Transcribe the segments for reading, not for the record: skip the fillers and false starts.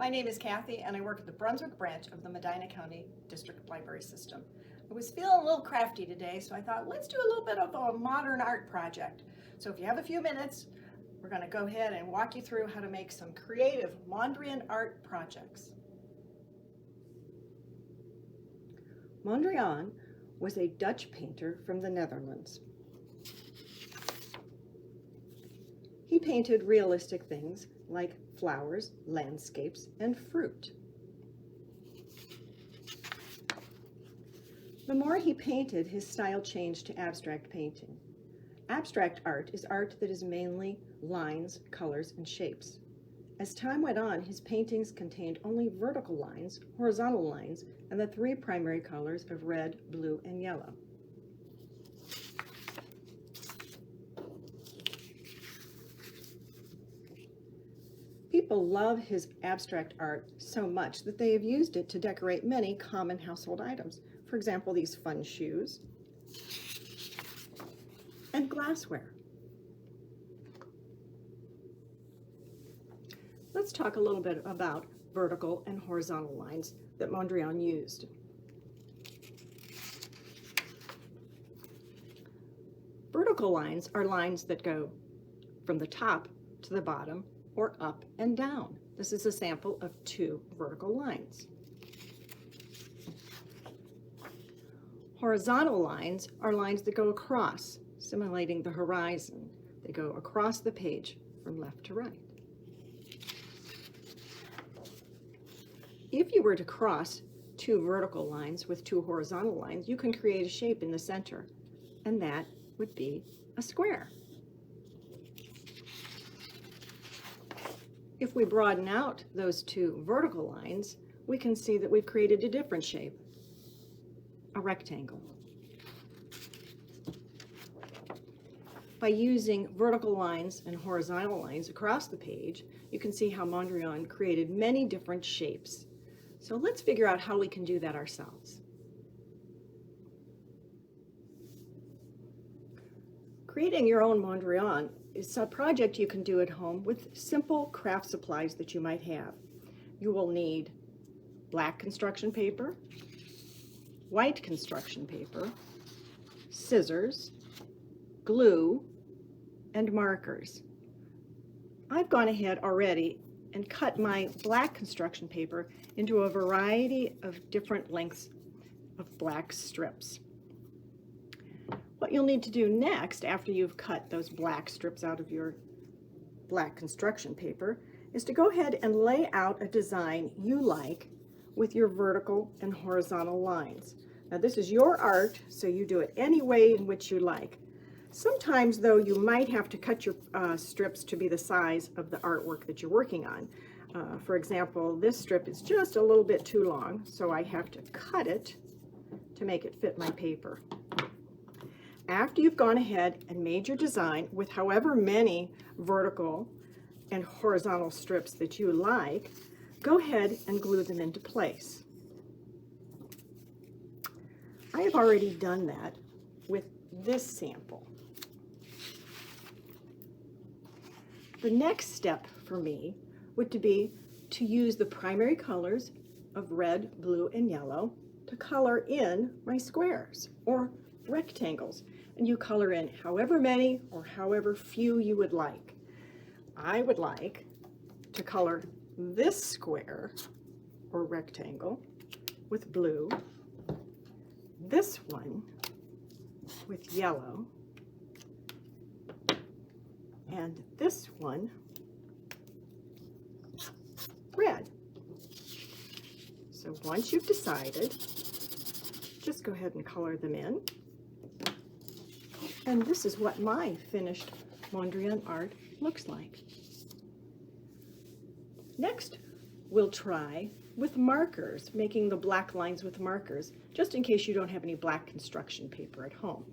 My name is Kathy and I work at the Brunswick branch of the Medina County District Library System. I was feeling a little crafty today, so I thought let's do a little bit of a modern art project. So if you have a few minutes, we're going to go ahead and walk you through how to make some creative Mondrian art projects. Mondrian was a Dutch painter from the Netherlands. He painted realistic things like flowers, landscapes, and fruit. The more he painted, his style changed to abstract painting. Abstract art is art that is mainly lines, colors, and shapes. As time went on, his paintings contained only vertical lines, horizontal lines, and the three primary colors of red, blue, and yellow. People love his abstract art so much that they have used it to decorate many common household items. For example, these fun shoes and glassware. Let's talk a little bit about vertical and horizontal lines that Mondrian used. Vertical lines are lines that go from the top to the bottom or up and down. This is a sample of two vertical lines. Horizontal lines are lines that go across, simulating the horizon. They go across the page from left to right. If you were to cross two vertical lines with two horizontal lines, you can create a shape in the center, and that would be a square. If we broaden out those two vertical lines, we can see that we've created a different shape, a rectangle. By using vertical lines and horizontal lines across the page, you can see how Mondrian created many different shapes. So let's figure out how we can do that ourselves. Creating your own Mondrian is a project you can do at home with simple craft supplies that you might have. You will need black construction paper, white construction paper, scissors, glue, and markers. I've gone ahead already and cut my black construction paper into a variety of different lengths of black strips. What you'll need to do next, after you've cut those black strips out of your black construction paper, is to go ahead and lay out a design you like with your vertical and horizontal lines. Now this is your art, so you do it any way in which you like. Sometimes though, you might have to cut your strips to be the size of the artwork that you're working on. For example, this strip is just a little bit too long, so I have to cut it to make it fit my paper. After you've gone ahead and made your design with however many vertical and horizontal strips that you like, go ahead and glue them into place. I have already done that with this sample. The next step for me would be to use the primary colors of red, blue, and yellow to color in my squares or rectangles. And you color in however many or however few you would like. I would like to color this square or rectangle with blue, this one with yellow, and this one red. So once you've decided, just go ahead and color them in. And this is what my finished Mondrian art looks like. Next, we'll try with markers, making the black lines with markers, just in case you don't have any black construction paper at home.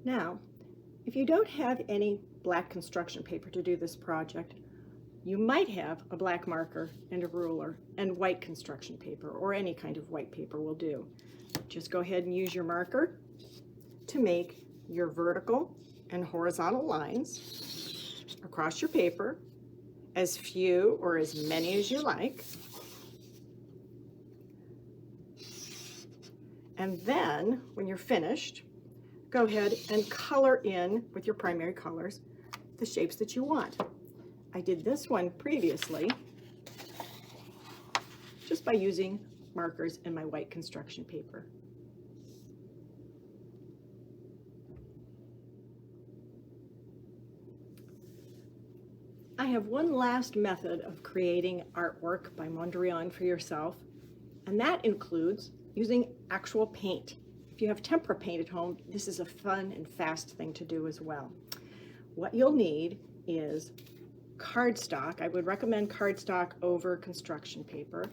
Now, if you don't have any black construction paper to do this project, you might have a black marker and a ruler and white construction paper, or any kind of white paper will do. Just go ahead and use your marker to make your vertical and horizontal lines across your paper, as few or as many as you like. And then, when you're finished, go ahead and color in with your primary colors the shapes that you want. I did this one previously just by using markers and my white construction paper. I have one last method of creating artwork by Mondrian for yourself, and that includes using actual paint. If you have tempera paint at home, this is a fun and fast thing to do as well. What you'll need is cardstock. I would recommend cardstock over construction paper,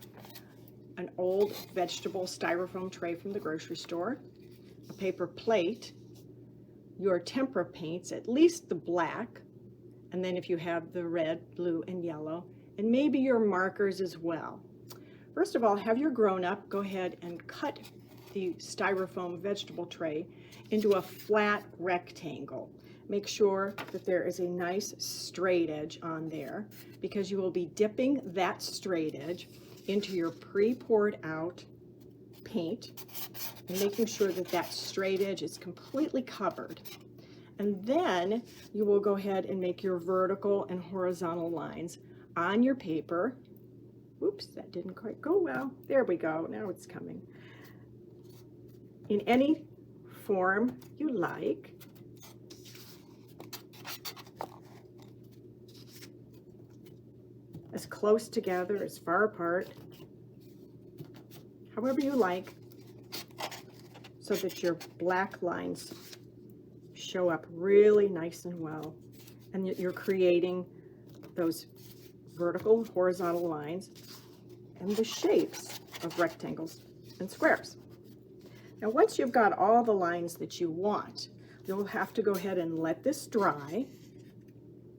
an old vegetable styrofoam tray from the grocery store, a paper plate, your tempera paints, at least the black, and then if you have the red, blue, and yellow, and maybe your markers as well. First of all, have your grown-up go ahead and cut the styrofoam vegetable tray into a flat rectangle. Make sure that there is a nice straight edge on there, because you will be dipping that straight edge into your pre-poured out paint and making sure that that straight edge is completely covered. And then you will go ahead and make your vertical and horizontal lines on your paper. Oops, that didn't quite go well. There we go, now it's coming. In any form you like. As close together, as far apart, however you like, so that your black lines show up really nice and well, and you're creating those vertical, horizontal lines and the shapes of rectangles and squares. Now, once you've got all the lines that you want, you'll have to go ahead and let this dry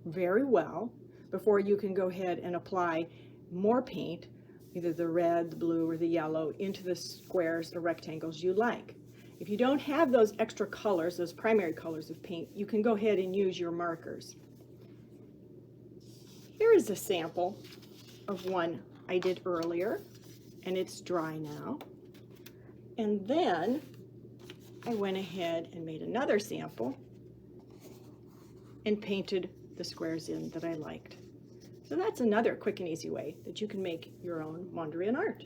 very well before you can go ahead and apply more paint, either the red, the blue, or the yellow, into the squares or rectangles you like. If you don't have those extra colors, those primary colors of paint, you can go ahead and use your markers. Here is a sample of one I did earlier, and it's dry now. And then I went ahead and made another sample and painted the squares in that I liked. So that's another quick and easy way that you can make your own Mondrian art.